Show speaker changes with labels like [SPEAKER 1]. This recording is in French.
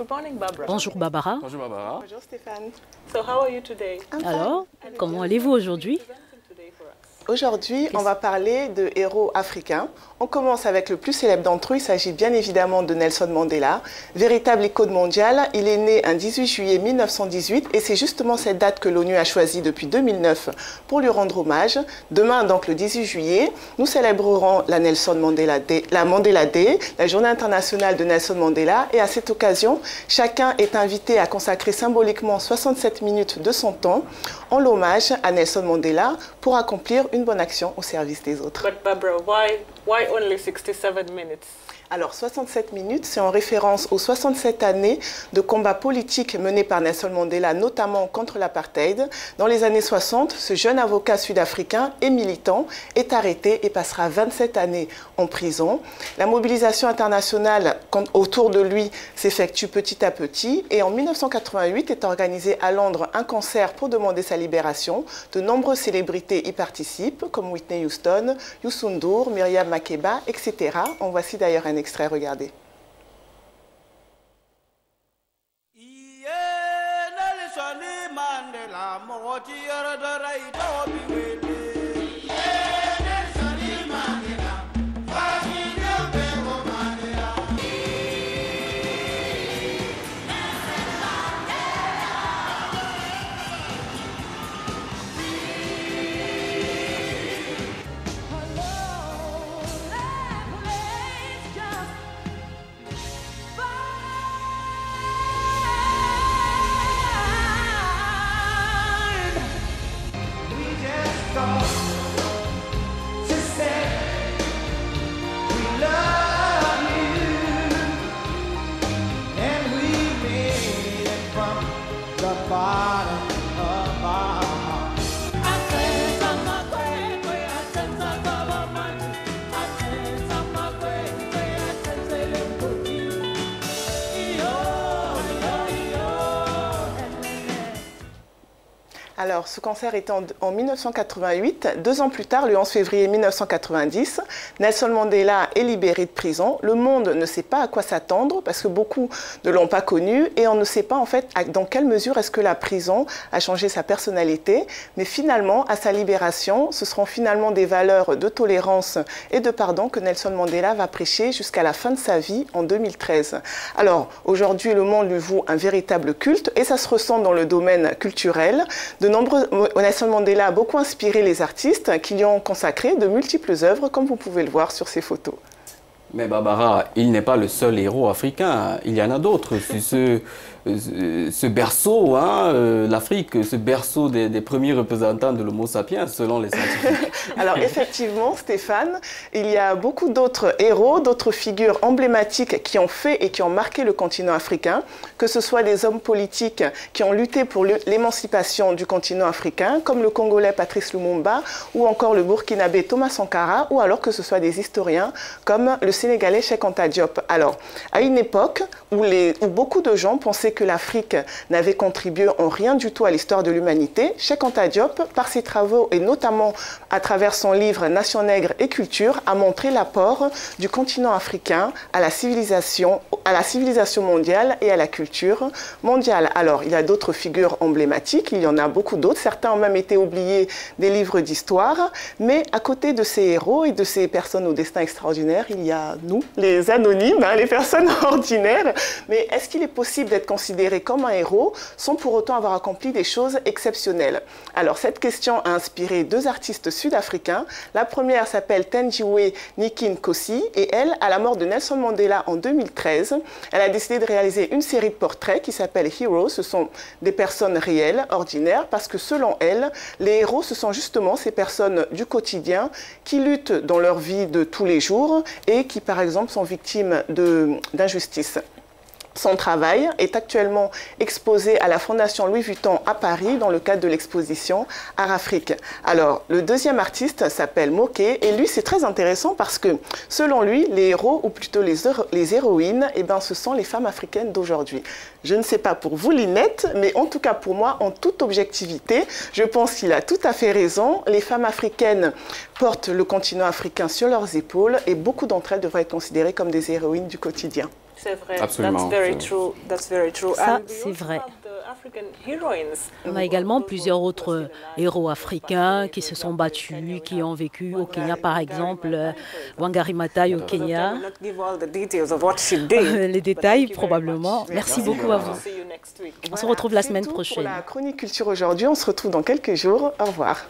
[SPEAKER 1] Good morning, Barbara.
[SPEAKER 2] Bonjour Barbara.
[SPEAKER 3] Bonjour Barbara.
[SPEAKER 1] Bonjour Stéphane. So how are you today?
[SPEAKER 2] Alors, comment allez-vous aujourd'hui?
[SPEAKER 1] Aujourd'hui, on va parler de héros africains. On commence avec le plus célèbre d'entre eux. Il s'agit bien évidemment de Nelson Mandela. Véritable icône mondiale, il est né un 18 juillet 1918 et c'est justement cette date que l'ONU a choisie depuis 2009 pour lui rendre hommage. Demain, donc le 18 juillet, nous célébrerons la Nelson Mandela Day, la Mandela Day, la journée internationale de Nelson Mandela. Et à cette occasion, chacun est invité à consacrer symboliquement 67 minutes de son temps en l'hommage à Nelson Mandela pour accomplir une bonne action au service des autres.
[SPEAKER 4] But Barbara, why only 67 minutes?
[SPEAKER 1] Alors, 67 minutes, c'est en référence aux 67 années de combats politiques menés par Nelson Mandela, notamment contre l'apartheid. Dans les années 60, ce jeune avocat sud-africain et militant est arrêté et passera 27 années en prison. La mobilisation internationale autour de lui s'effectue petit à petit et en 1988 est organisé à Londres un concert pour demander sa libération. De nombreuses célébrités y participent, comme Whitney Houston, Youssou N'Dour, Myriam Makeba, etc. En voici d'ailleurs un extrait, regardez. Alors, ce concert était en 1988. 2 ans plus tard, le 11 février 1990, Nelson Mandela est libéré de prison. Le monde ne sait pas à quoi s'attendre parce que beaucoup ne l'ont pas connu et on ne sait pas en fait dans quelle mesure est-ce que la prison a changé sa personnalité. Mais finalement, à sa libération, ce seront finalement des valeurs de tolérance et de pardon que Nelson Mandela va prêcher jusqu'à la fin de sa vie en 2013. Alors, aujourd'hui, le monde lui voue un véritable culte et ça se ressent dans le domaine culturel. Nelson Mandela a beaucoup inspiré les artistes qui lui ont consacré de multiples œuvres, comme vous pouvez le voir sur ces photos.
[SPEAKER 3] Mais Barbara, il n'est pas le seul héros africain, il y en a d'autres. Ce berceau, hein, l'Afrique, ce berceau des premiers représentants de l'Homo sapiens, selon les scientifiques.
[SPEAKER 1] Alors effectivement, Stéphane, il y a beaucoup d'autres héros, d'autres figures emblématiques qui ont fait et qui ont marqué le continent africain, que ce soit des hommes politiques qui ont lutté pour l'émancipation du continent africain, comme le Congolais Patrice Lumumba, ou encore le Burkinabé Thomas Sankara, ou alors que ce soit des historiens comme le Sénégalais Cheikh Anta Diop. Alors, à une époque où beaucoup de gens pensaient que l'Afrique n'avait contribué en rien du tout à l'histoire de l'humanité, Cheikh Anta Diop, par ses travaux et notamment à travers son livre Nation nègre et culture, a montré l'apport du continent africain à la civilisation mondiale et à la culture mondiale. Alors, il y a d'autres figures emblématiques, il y en a beaucoup d'autres, certains ont même été oubliés des livres d'histoire, mais à côté de ces héros et de ces personnes au destin extraordinaire, il y a nous, les anonymes, hein, les personnes ordinaires. Mais est-ce qu'il est possible d'être considéré comme un héros sans pour autant avoir accompli des choses exceptionnelles? Alors, cette question a inspiré 2 artistes sud-africains. La première s'appelle Thenjiwe Nkosi et elle, à la mort de Nelson Mandela en 2013, elle a décidé de réaliser une série de portraits qui s'appelle Heroes. Ce sont des personnes réelles, ordinaires, parce que selon elle, les héros, ce sont justement ces personnes du quotidien qui luttent dans leur vie de tous les jours et qui, par exemple, sont victimes d'injustice. Son travail est actuellement exposé à la Fondation Louis Vuitton à Paris dans le cadre de l'exposition Art Afrique. Alors, le deuxième artiste s'appelle Moké et lui, c'est très intéressant parce que, selon lui, les héros, ou plutôt les héroïnes, eh ben, ce sont les femmes africaines d'aujourd'hui. Je ne sais pas pour vous, Linette, mais en tout cas pour moi, en toute objectivité, je pense qu'il a tout à fait raison. Les femmes africaines portent le continent africain sur leurs épaules et beaucoup d'entre elles devraient être considérées comme des héroïnes du quotidien.
[SPEAKER 4] C'est vrai.
[SPEAKER 3] Absolument.
[SPEAKER 4] That's very true.
[SPEAKER 2] Ça, c'est vrai. On a également plusieurs autres héros africains qui se sont battus, qui ont vécu au Kenya, par exemple, Wangari Maathai au Kenya. Les détails, probablement. Merci beaucoup à vous. On se retrouve la semaine prochaine.
[SPEAKER 1] Pour la chronique culture aujourd'hui, on se retrouve dans quelques jours. Au revoir.